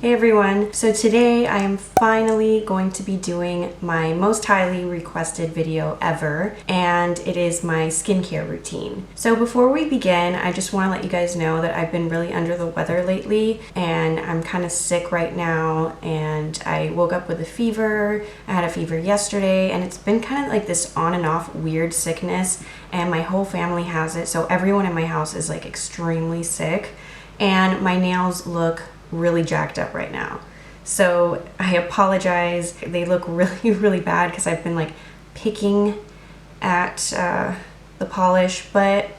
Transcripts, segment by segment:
Hey everyone, so today I am finally going to be doing my most highly requested video ever, and it is my skincare routine. So before we begin, I just want to let you guys know that I've been really under the weather lately and I'm kind of sick right now, and I woke up with a fever. I had a fever yesterday and it's been kind of like this on and off weird sickness, and my whole family has it, so everyone in my house is like extremely sick, and my nails look really jacked up right now. So I apologize. They look really bad because I've been like picking at the polish, but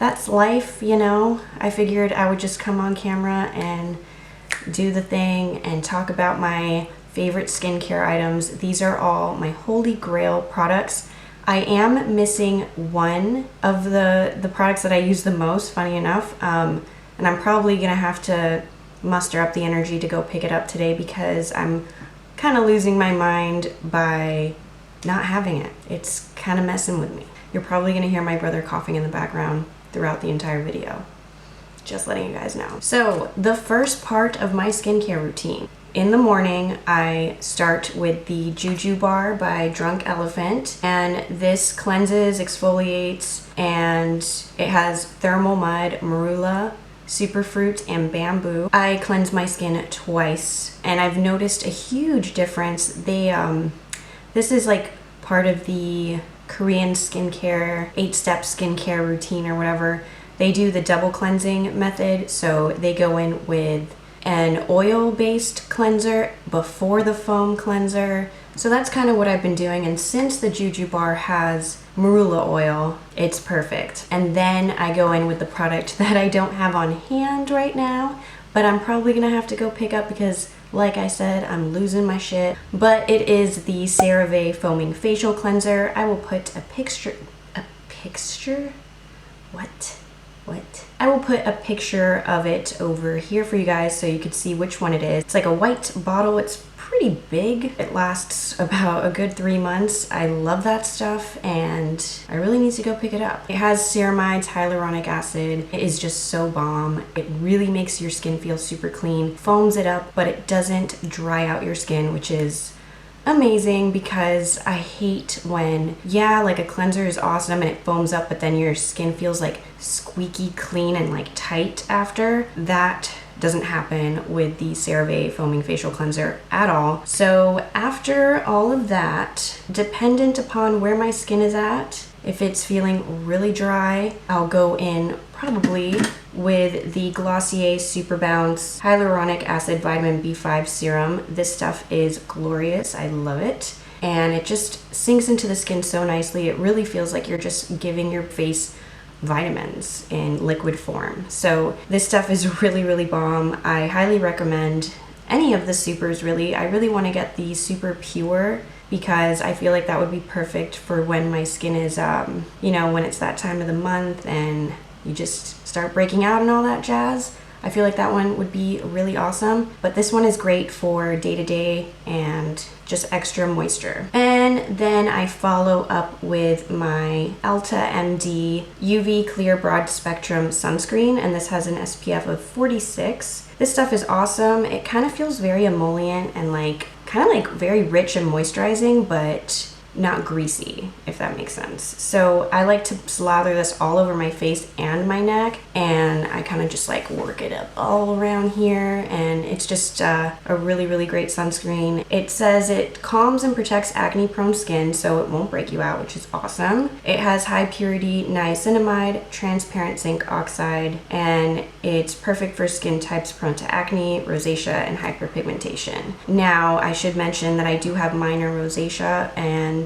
that's life, you know. I figured I would just come on camera and do the thing and talk about my favorite skincare items. These are all my holy grail products. I am missing one of the products that I use the most, funny enough, and I'm probably gonna have to muster up the energy to go pick it up today because I'm kind of losing my mind by not having it. It's kind of messing with me. You're probably going to hear my brother coughing in the background throughout the entire video. Just letting you guys know. So the first part of my skincare routine. In the morning, I start with the Juju bar by Drunk Elephant, and this cleanses, exfoliates, and it has thermal mud, marula, superfruit, and bamboo. I cleanse my skin twice and I've noticed a huge difference. This is like part of the Korean skincare 8-step skincare routine or whatever. They do the double cleansing method, so they go in with an oil-based cleanser before the foam cleanser. So that's kind of what I've been doing, and since the Juju bar has marula oil, it's perfect. And then I go in with the product that I don't have on hand right now, but I'm probably gonna have to go pick up because, like I said, I'm losing my shit. But it is the CeraVe Foaming Facial Cleanser. I will put a picture? What? I will put a picture of it over here for you guys so you can see which one it is. It's like a white bottle. It's pretty big. It lasts about a good 3 months. I love that stuff and I really need to go pick it up. It has ceramides, hyaluronic acid. It is just so bomb. It really makes your skin feel super clean, foams it up, but it doesn't dry out your skin, which is amazing because I hate when, yeah, like a cleanser is awesome and it foams up, but then your skin feels like squeaky clean and like tight after. That doesn't happen with the CeraVe Foaming Facial Cleanser at all. So after all of that, dependent upon where my skin is at, if it's feeling really dry, I'll go in probably with the Glossier Super Bounce Hyaluronic Acid Vitamin B5 Serum. This stuff is glorious. I love it. And it just sinks into the skin so nicely. It really feels like you're just giving your face vitamins in liquid form. So this stuff is really bomb. I highly recommend any of the supers, really. I really want to get the super pure because I feel like that would be perfect for when my skin is, you know, when it's that time of the month and you just start breaking out and all that jazz. I feel like that one would be really awesome, but this one is great for day-to-day and just extra moisture. And then I follow up with my Elta MD UV Clear Broad Spectrum Sunscreen, and this has an SPF of 46. This stuff is awesome. It kind of feels very emollient and like kind of like very rich and moisturizing, but not greasy, if that makes sense. So I like to slather this all over my face and my neck, and I kind of just like work it up all around here, and it's just a really great sunscreen. It says it calms and protects acne prone skin so it won't break you out, which is awesome. It has high purity niacinamide, transparent zinc oxide, and it's perfect for skin types prone to acne, rosacea, and hyperpigmentation. Now I should mention that I do have minor rosacea, and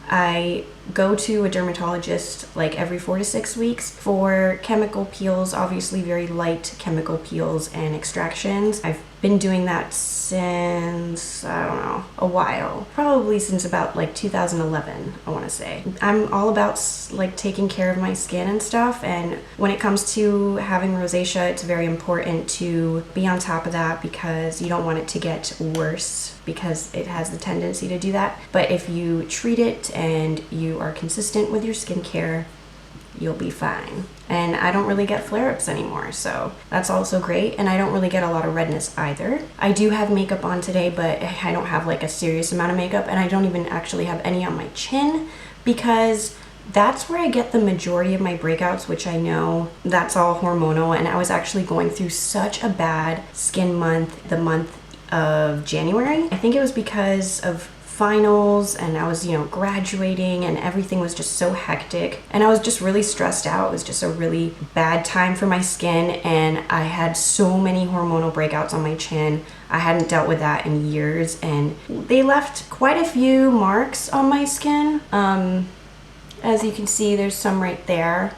I go to a dermatologist like every 4 to 6 weeks for chemical peels, obviously very light chemical peels and extractions. I've been doing that since, I don't know, a while. Probably since about like 2011, I want to say. I'm all about like taking care of my skin and stuff, and when it comes to having rosacea, it's very important to be on top of that because you don't want it to get worse because it has the tendency to do that. But if you treat it and you are consistent with your skincare, you'll be fine. And I don't really get flare-ups anymore, so that's also great. And I don't really get a lot of redness either. I do have makeup on today, but I don't have like a serious amount of makeup, and I don't even actually have any on my chin because that's where I get the majority of my breakouts, which I know that's all hormonal. And I was actually going through such a bad skin month, the month of January. I think it was because of finals, and I was, you know, graduating, and everything was just so hectic, and I was just really stressed out. It was just a really bad time for my skin, and I had so many hormonal breakouts on my chin. I hadn't dealt with that in years, and they left quite a few marks on my skin. As you can see, there's some right there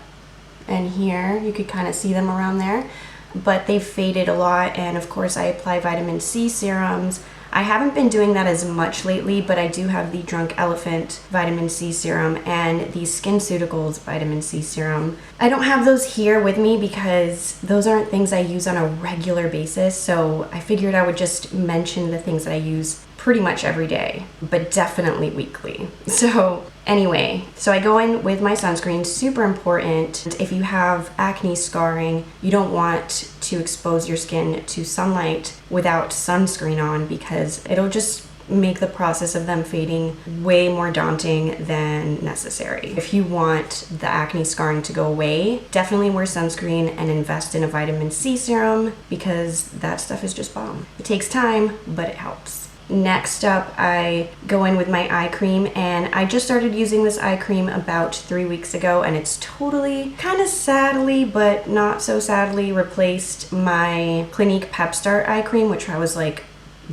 and here. You could kind of see them around there, but they've faded a lot. And of course I apply vitamin C serums. I haven't been doing that as much lately, but I do have the Drunk Elephant vitamin C serum and the SkinCeuticals vitamin C serum. I don't have those here with me because those aren't things I use on a regular basis, so I figured I would just mention the things that I use pretty much every day, but definitely weekly. So anyway, so I go in with my sunscreen, super important. If you have acne scarring, you don't want to expose your skin to sunlight without sunscreen on because it'll just make the process of them fading way more daunting than necessary. If you want the acne scarring to go away, definitely wear sunscreen and invest in a vitamin C serum because that stuff is just bomb. It takes time, but it helps. Next up, I go in with my eye cream, and I just started using this eye cream about 3 weeks ago, and it's totally, kind of sadly, but not so sadly, replaced my Clinique Pep Start eye cream, which I was like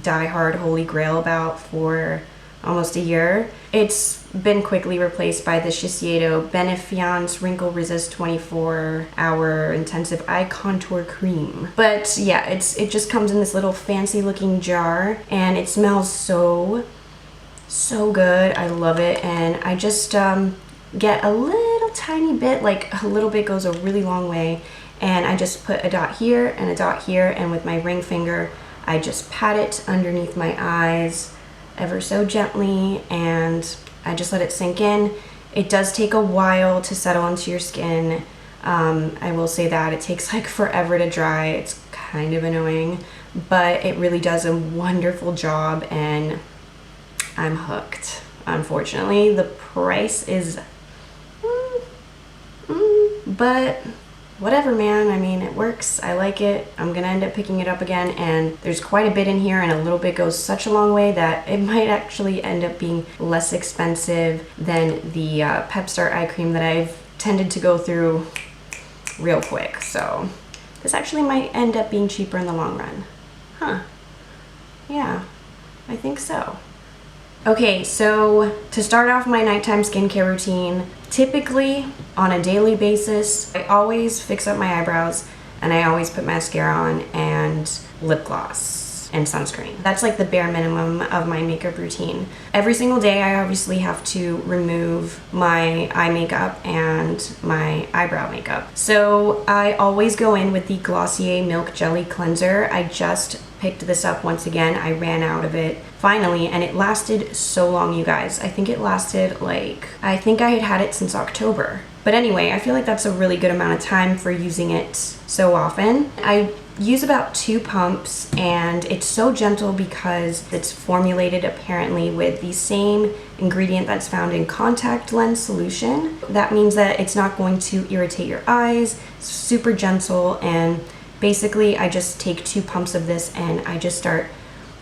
die-hard holy grail about for almost a year. It's been quickly replaced by the Shiseido Benefiance Wrinkle Resist 24-hour intensive eye contour cream. But yeah, it just comes in this little fancy looking jar, and it smells so good. I love it, and I just get a little tiny bit, like a little bit goes a really long way, and I just put a dot here and a dot here, and with my ring finger I just pat it underneath my eyes ever so gently, and I just let it sink in. It does take a while to settle into your skin. I will say that it takes like forever to dry. It's kind of annoying, but it really does a wonderful job, and I'm hooked. Unfortunately, the price is but whatever, man. I mean, it works. I like it. I'm gonna end up picking it up again, and there's quite a bit in here, and a little bit goes such a long way that it might actually end up being less expensive than the Pep Start eye cream that I've tended to go through real quick. So this actually might end up being cheaper in the long run. Huh. Yeah, I think so. Okay, so to start off my nighttime skincare routine, typically on a daily basis, I always fix up my eyebrows, and I always put mascara on and lip gloss and sunscreen. That's like the bare minimum of my makeup routine. Every single day I obviously have to remove my eye makeup and my eyebrow makeup. So I always go in with the Glossier Milk Jelly Cleanser. I just picked this up once again. I ran out of it finally, and it lasted so long, you guys. I think it lasted like, I think I had had it since October. But anyway, I feel like that's a really good amount of time for using it so often. I use about 2 pumps, and it's so gentle because it's formulated apparently with the same ingredient that's found in contact lens solution. That means that it's not going to irritate your eyes. It's super gentle, and basically I just take 2 pumps of this, and I just start,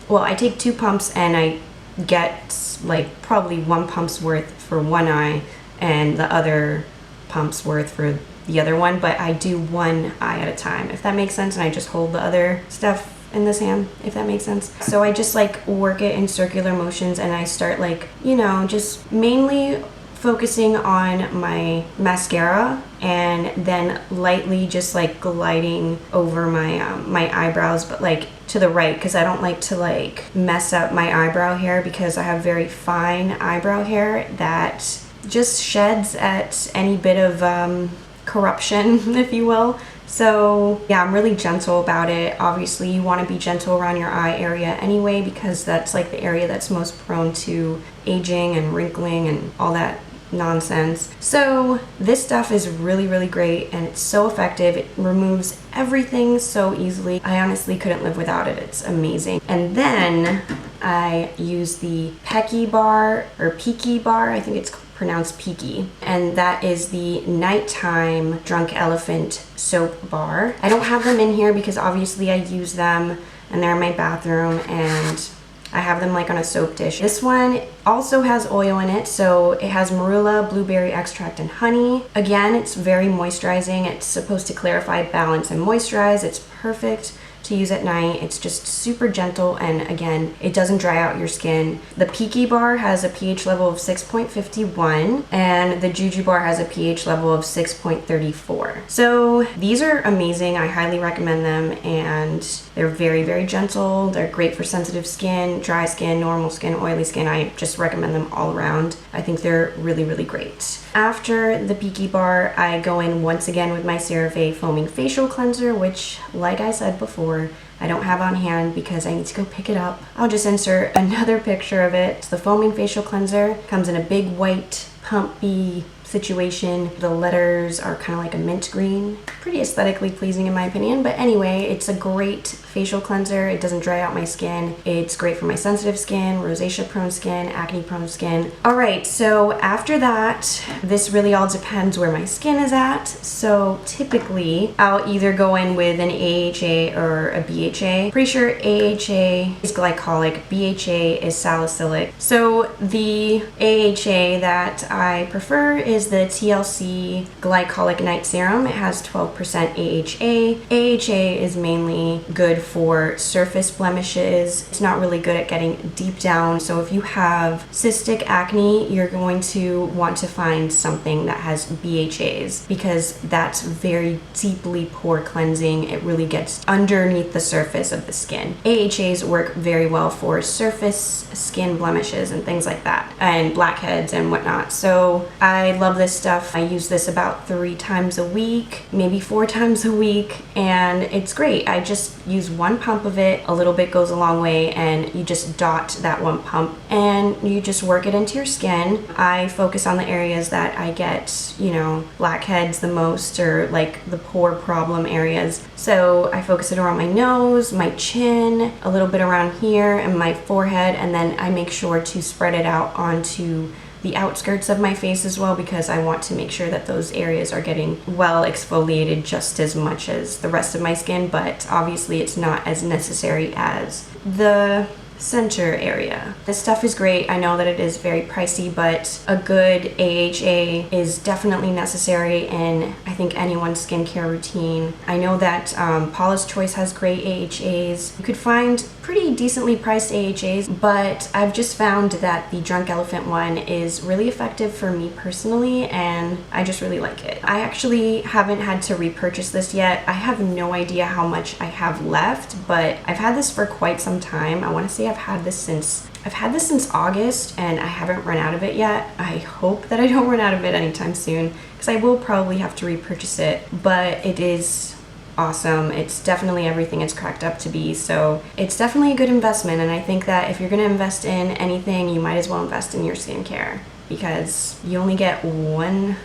well, I take 2 pumps and I get like probably 1 pump's worth for one eye and the other pump's worth for the other one, but I do 1 eye at a time, if that makes sense, and I just hold the other stuff in this hand, if that makes sense. So I just like work it in circular motions, and I start like, you know, just mainly focusing on my mascara, and then lightly just like gliding over my my eyebrows, but like to the right, because I don't like to like mess up my eyebrow hair, because I have very fine eyebrow hair that just sheds at any bit of corruption, if you will. So yeah, I'm really gentle about it. Obviously you want to be gentle around your eye area anyway, because that's like the area that's most prone to aging and wrinkling and all that nonsense. So this stuff is really, really great, and it's so effective. It removes everything so easily. I honestly couldn't live without it. It's amazing. And then I use the Pekee bar, or Pekee bar, I think it's pronounced Pekee, and that is the nighttime Drunk Elephant soap bar. I don't have them in here because obviously I use them and they're in my bathroom, and I have them like on a soap dish. This one also has oil in it, so it has marula, blueberry extract, and honey. Again, it's very moisturizing. It's supposed to clarify, balance, and moisturize. It's perfect to use at night. It's just super gentle, and again, it doesn't dry out your skin. The Pekee bar has a pH level of 6.51, and the Juju bar has a pH level of 6.34. So these are amazing. I highly recommend them, and they're very, very gentle. They're great for sensitive skin, dry skin, normal skin, oily skin. I just recommend them all around. I think they're really, really great. After the Pekee bar, I go in once again with my CeraVe Foaming Facial Cleanser, which, like I said before, I don't have on hand because I need to go pick it up. I'll just insert another picture of it. The Foaming Facial Cleanser comes in a big white, pumpy situation. The letters are kind of like a mint green. Pretty aesthetically pleasing in my opinion, but anyway, it's a great facial cleanser. It doesn't dry out my skin. It's great for my sensitive skin, rosacea prone skin, acne prone skin. All right, so after that, this really all depends where my skin is at. So typically I'll either go in with an AHA or a BHA. Pretty sure AHA is glycolic, BHA is salicylic. So the AHA that I prefer is the T.L.C glycolic night serum. It has 12% AHA. AHA is mainly good for surface blemishes. It's not really good at getting deep down. So if you have cystic acne, you're going to want to find something that has BHAs because that's very deeply pore cleansing. It really gets underneath the surface of the skin. AHAs work very well for surface skin blemishes and things like that, and blackheads and whatnot. So I love this stuff. I use this about 3 times a week, maybe 4 times a week, and it's great. I just use 1 pump of it. A little bit goes a long way, and you just dot that 1 pump and you just work it into your skin. I focus on the areas that I get, you know, blackheads the most, or like the pore problem areas. So I focus it around my nose, my chin, a little bit around here, and my forehead, and then I make sure to spread it out onto the outskirts of my face as well, because I want to make sure that those areas are getting well exfoliated just as much as the rest of my skin, but obviously it's not as necessary as the center area. This stuff is great. I know that it is very pricey, but a good AHA is definitely necessary in, I think, anyone's skincare routine. I know that Paula's Choice has great AHAs. You could find pretty decently priced AHAs, but I've just found that the Drunk Elephant one is really effective for me personally, and I just really like it. I actually haven't had to repurchase this yet. I have no idea how much I have left, but I've had this for quite some time. I want to say I've had this since August, and I haven't run out of it yet. I hope that I don't run out of it anytime soon, because I will probably have to repurchase it, but it is awesome. It's definitely everything it's cracked up to be, so it's definitely a good investment, and I think that if you're going to invest in anything, you might as well invest in your skincare, because you only get one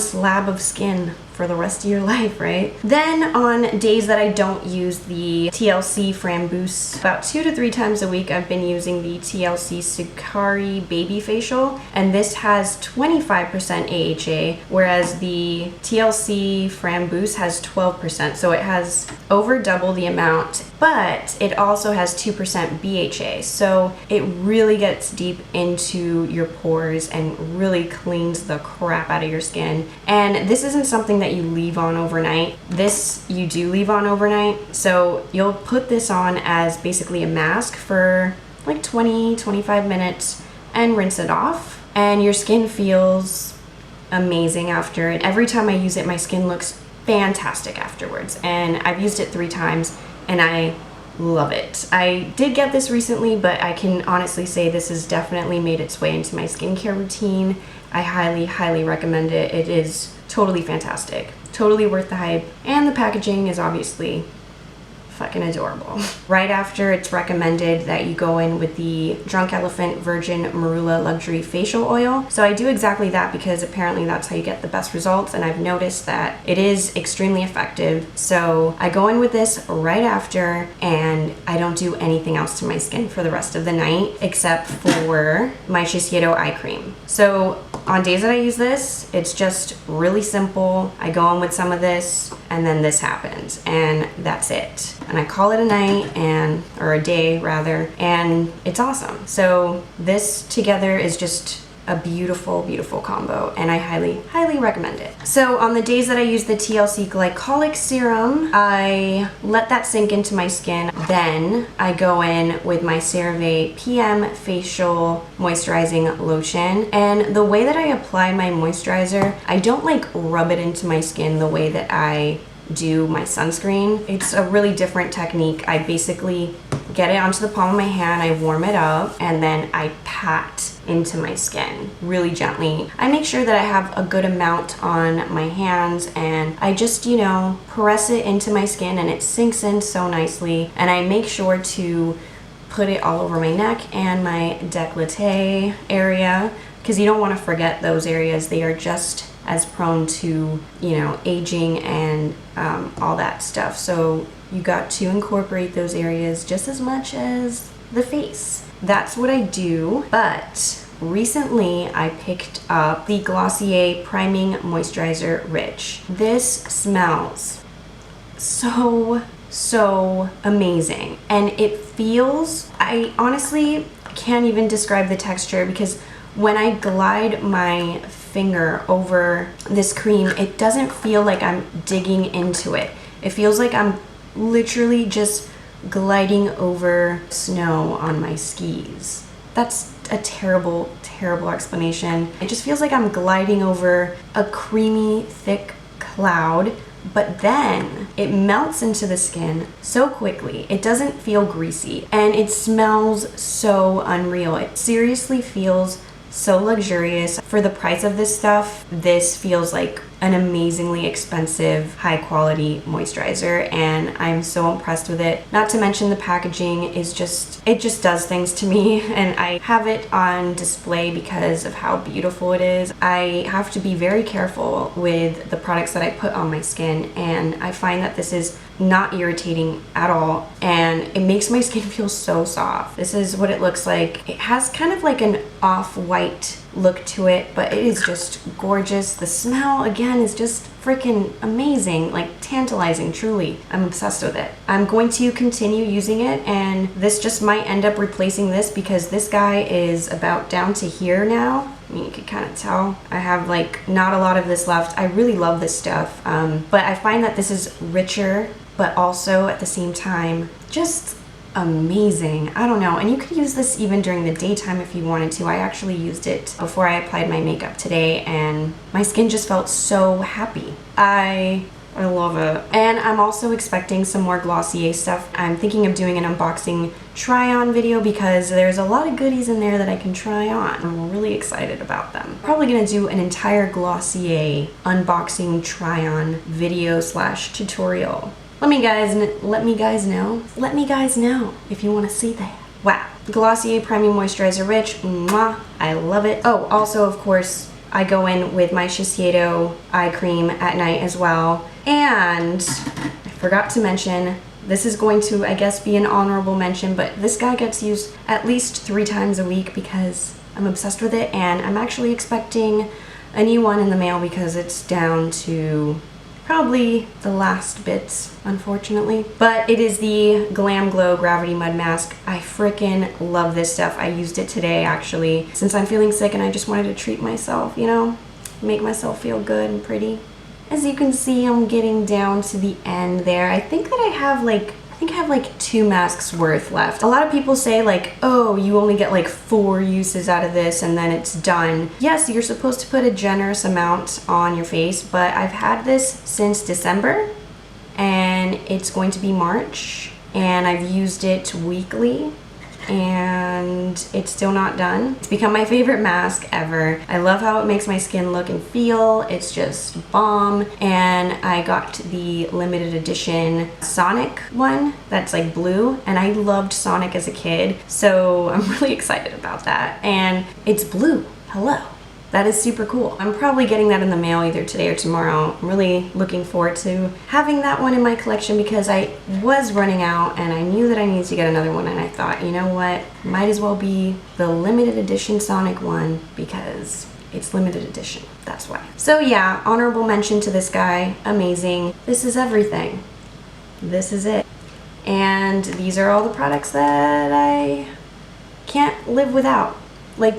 slab of skin for the rest of your life, right? Then on days that I don't use the T.L.C Framboos, about 2 to 3 times a week I've been using the T.L.C Sukari Baby Facial, and this has 25% AHA, whereas the T.L.C Framboos has 12%, so it has over double the amount, but it also has 2% BHA, so it really gets deep into your pores and really cleans the crap out of your skin. And this isn't something that you leave on overnight. This you do leave on overnight, so you'll put this on as basically a mask for like 20-25 minutes and rinse it off, and your skin feels amazing after it. Every time I use it, my skin looks fantastic afterwards, and I've used it 3 times and I love it. I did get this recently, but I can honestly say this has definitely made its way into my skincare routine. I highly recommend it. It is totally fantastic, totally worth the hype, and the packaging is obviously fucking adorable. Right after, it's recommended that you go in with the Drunk Elephant Virgin Marula Luxury Facial Oil. So I do exactly that because apparently that's how you get the best results, and I've noticed that it is extremely effective. So I go in with this right after, and I don't do anything else to my skin for the rest of the night except for my Shiseido eye cream. So on days that I use this, it's just really simple. I go in with some of this, and then this happens, and that's it. And I call it a night, or a day rather, and it's awesome. So this together is just a beautiful, beautiful combo, and I highly, highly recommend it. So on the days that I use the T.L.C glycolic serum, I let that sink into my skin. Then I go in with my CeraVe PM Facial Moisturizing Lotion. And the way that I apply my moisturizer, I don't like rub it into my skin the way that I do my sunscreen. It's a really different technique. I basically get it onto the palm of my hand, I warm it up, and then I pat into my skin really gently. I make sure that I have a good amount on my hands, and I just, you know, press it into my skin, and it sinks in so nicely. And I make sure to put it all over my neck and my décolleté area, because you don't want to forget those areas. They are just as prone to, you know, aging and all that stuff. So you got to incorporate those areas just as much as the face. That's what I do. But recently I picked up the Glossier Priming Moisturizer Rich. This smells so amazing, and it feels, I honestly can't even describe the texture, because when I glide my finger over this cream, it doesn't feel like I'm digging into it. It feels like I'm literally just gliding over snow on my skis. That's a terrible, terrible explanation. It just feels like I'm gliding over a creamy, thick cloud, but then it melts into the skin so quickly. It doesn't feel greasy, and it smells so unreal. It seriously feels so luxurious. For the price of this stuff, this feels like an amazingly expensive, high quality moisturizer, and I'm so impressed with it. Not to mention the packaging is just, it just does things to me, and I have it on display because of how beautiful it is. I have to be very careful with the products that I put on my skin, and I find that this is not irritating at all, and it makes my skin feel so soft. This is what it looks like. It has kind of like an off-white look to it, but it is just gorgeous. The smell, again, is just freaking amazing, like tantalizing, truly. I'm obsessed with it. I'm going to continue using it, and this just might end up replacing this because this guy is about down to here now. I mean, you can kind of tell. I have like not a lot of this left. I really love this stuff, but I find that this is richer, but also at the same time, just amazing. I don't know. And you could use this even during the daytime if you wanted to. I actually used it before I applied my makeup today, and my skin just felt so happy. I love it. And I'm also expecting some more Glossier stuff. I'm thinking of doing an unboxing try-on video because there's a lot of goodies in there that I can try on. I'm really excited about them. Probably gonna do an entire Glossier unboxing try-on video / tutorial. Let me guys know if you want to see that. Wow. Glossier Priming Moisturizer Rich. Mwah. I love it. Oh, also, of course, I go in with my Shiseido eye cream at night as well. And I forgot to mention, this is going to, I guess, be an honorable mention, but this guy gets used at least 3 times a week because I'm obsessed with it, and I'm actually expecting a new one in the mail because it's down to probably the last bits, unfortunately. But it is the Glam Glow Gravity Mud Mask. I freaking love this stuff. I used it today, actually, since I'm feeling sick and I just wanted to treat myself, you know, make myself feel good and pretty. As you can see, I'm getting down to the end there. I think that I have like 2 masks worth left. A lot of people say like, oh, you only get like 4 uses out of this and then it's done. Yes, you're supposed to put a generous amount on your face, but I've had this since December and it's going to be March, and I've used it weekly. and it's still not done. It's become my favorite mask ever. I love how it makes my skin look and feel. It's just bomb. And I got the limited edition Sonic one that's like blue, and I loved Sonic as a kid, so I'm really excited about that. And it's blue. Hello. That is super cool. I'm probably getting that in the mail either today or tomorrow. I'm really looking forward to having that one in my collection because I was running out and I knew that I needed to get another one, and I thought, you know what, might as well be the limited edition Sonic one because it's limited edition. That's why. So yeah, honorable mention to this guy. Amazing. This is everything. This is it. And these are all the products that I can't live without. Like,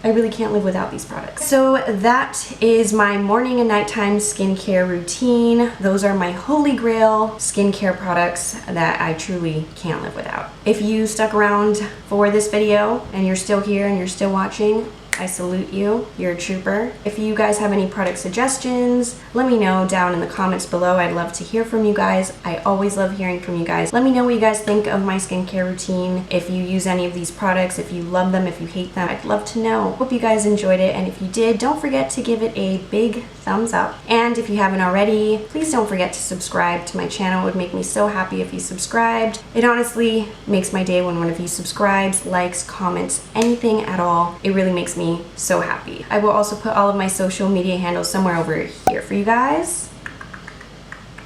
I really can't live without these products. So that is my morning and nighttime skincare routine. Those are my holy grail skincare products that I truly can't live without. If you stuck around for this video and you're still here and you're still watching, I salute you. You're a trooper. If you guys have any product suggestions, let me know down in the comments below. I'd love to hear from you guys. I always love hearing from you guys. Let me know what you guys think of my skincare routine. If you use any of these products, if you love them, if you hate them, I'd love to know. Hope you guys enjoyed it, and if you did, don't forget to give it a big thumbs up. And if you haven't already, please don't forget to subscribe to my channel. It would make me so happy if you subscribed. It honestly makes my day when one of you subscribes, likes, comments, anything at all. It really makes me so happy. I will also put all of my social media handles somewhere over here for you guys.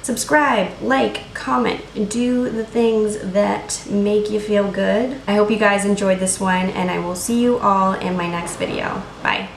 Subscribe, like, comment, do the things that make you feel good. I hope you guys enjoyed this one, and I will see you all in my next video. Bye.